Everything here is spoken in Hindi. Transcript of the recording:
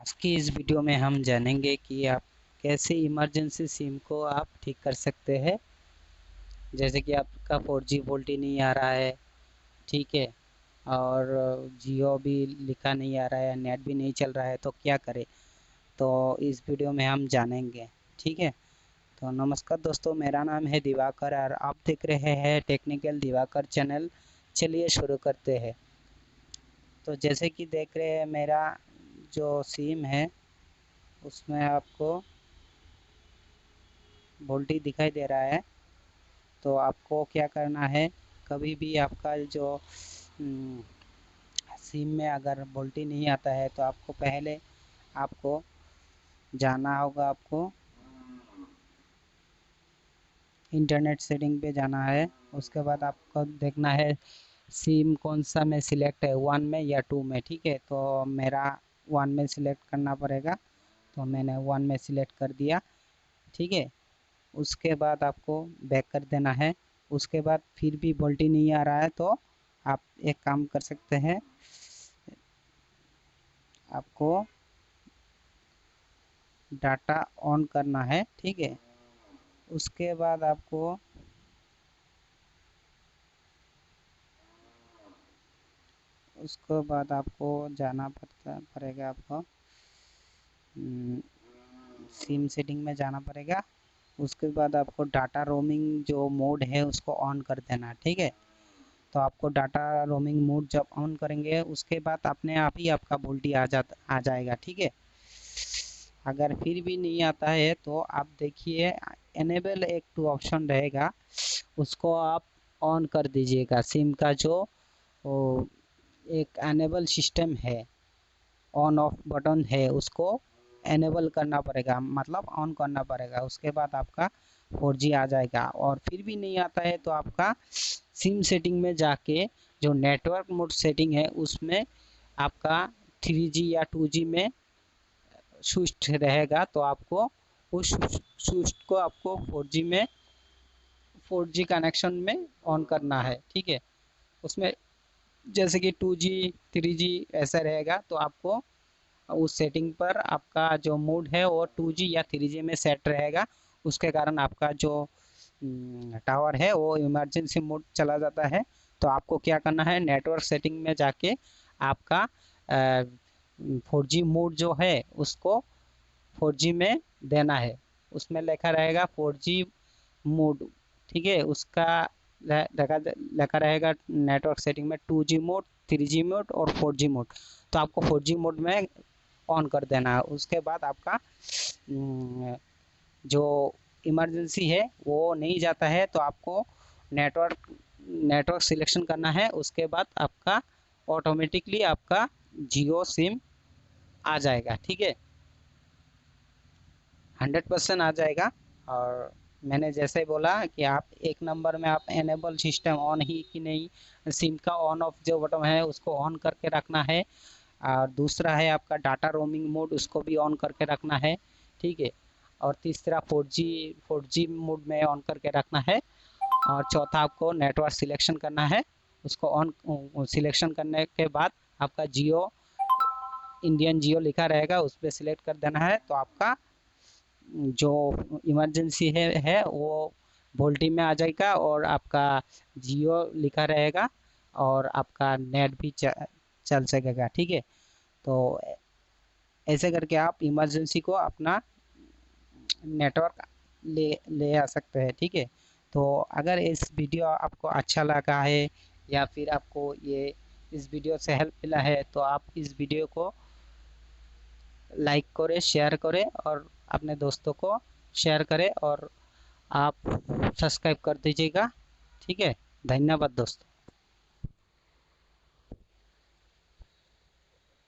आज की इस वीडियो में हम जानेंगे कि आप कैसे इमरजेंसी सिम को आप ठीक कर सकते हैं। जैसे कि आपका 4G वोल्टी नहीं आ रहा है, ठीक है, और जियो भी लिखा नहीं आ रहा है, नेट भी नहीं चल रहा है, तो क्या करें। तो इस वीडियो में हम जानेंगे, ठीक है। तो नमस्कार दोस्तों, मेरा नाम है दिवाकर और आप देख रहे हैं टेक्निकल दिवाकर चैनल। चलिए शुरू करते हैं। तो जैसे कि देख रहे हैं, मेरा जो सिम है उसमें आपको वोल्टी दिखाई दे रहा है। तो आपको क्या करना है, कभी भी आपका जो सिम में अगर वोल्टी नहीं आता है तो आपको पहले आपको जाना होगा, आपको इंटरनेट सेटिंग पे जाना है। उसके बाद आपको देखना है सिम कौन सा में सिलेक्ट है, 1 में या 2 में, ठीक है। तो मेरा 1 में सिलेक्ट करना पड़ेगा, तो मैंने 1 में सिलेक्ट कर दिया, ठीक है। उसके बाद आपको बैक कर देना है। उसके बाद फिर भी वोल्टी नहीं आ रहा है तो आप एक काम कर सकते हैं, आपको डाटा ऑन करना है, ठीक है। उसके बाद आपको जाना पड़ेगा आपको सिम सेटिंग में जाना पड़ेगा। उसके बाद आपको डाटा रोमिंग जो मोड है उसको ऑन कर देना, ठीक है। तो आपको डाटा रोमिंग मोड जब ऑन करेंगे उसके बाद अपने आप ही आपका वोल्टी आ जाएगा, ठीक है। अगर फिर भी नहीं आता है तो आप देखिए, एनेबल एक टू ऑप्शन रहेगा, उसको आप ऑन कर दीजिएगा। सिम का जो वो एक एनेबल सिस्टम है, ऑन ऑफ बटन है, उसको एनेबल करना पड़ेगा, मतलब ऑन करना पड़ेगा। उसके बाद आपका 4G आ जाएगा। और फिर भी नहीं आता है तो आपका सिम सेटिंग में जाके जो नेटवर्क मोड सेटिंग है उसमें आपका 3G या 2G में स्विच रहेगा, तो आपको उस स्विच को आपको 4G कनेक्शन में ऑन करना है, ठीक है। उसमें जैसे कि 2G 3G ऐसा रहेगा, तो आपको उस सेटिंग पर आपका जो मोड है वो 2G या 3G में सेट रहेगा। उसके कारण आपका जो टावर है वो इमरजेंसी मोड चला जाता है। तो आपको क्या करना है, नेटवर्क सेटिंग में जाके आपका 4G मोड जो है उसको 4G में देना है। उसमें लिखा रहेगा 4G मोड, ठीक है। उसका लिखा रहेगा नेटवर्क सेटिंग में 2G मोड, 3G मोड और 4G मोड। तो आपको 4G मोड में ऑन कर देना है। उसके बाद आपका जो इमरजेंसी है वो नहीं जाता है, तो आपको नेटवर्क नेटवर्क सिलेक्शन करना है। उसके बाद आपका ऑटोमेटिकली आपका जियो सिम आ जाएगा, ठीक है, 100% आ जाएगा। और मैंने जैसे बोला कि आप एक नंबर में आप एनेबल सिस्टम ऑन ही कि नहीं, सिम का ऑन ऑफ जो बटन है उसको ऑन करके रखना है। और दूसरा है आपका डाटा रोमिंग मोड, उसको भी ऑन करके रखना है, ठीक है। और तीसरा 4G मोड में ऑन करके रखना है। और चौथा आपको नेटवर्क सिलेक्शन करना है। उसको ऑन सिलेक्शन करने के बाद आपका जियो, इंडियन जियो लिखा रहेगा, उस पर सिलेक्ट कर देना है। तो आपका जो इमरजेंसी है वो वोल्टी में आ जाएगा और आपका जियो लिखा रहेगा और आपका नेट भी चल सकेगा, ठीक है। तो ऐसे करके आप इमरजेंसी को अपना नेटवर्क ले ले आ सकते हैं, ठीक है। तो अगर इस वीडियो आपको अच्छा लगा है या फिर आपको ये इस वीडियो से हेल्प मिला है तो आप इस वीडियो को लाइक करें, शेयर करें और अपने दोस्तों को शेयर करें और आप सब्सक्राइब कर दीजिएगा, ठीक है। धन्यवाद दोस्तों।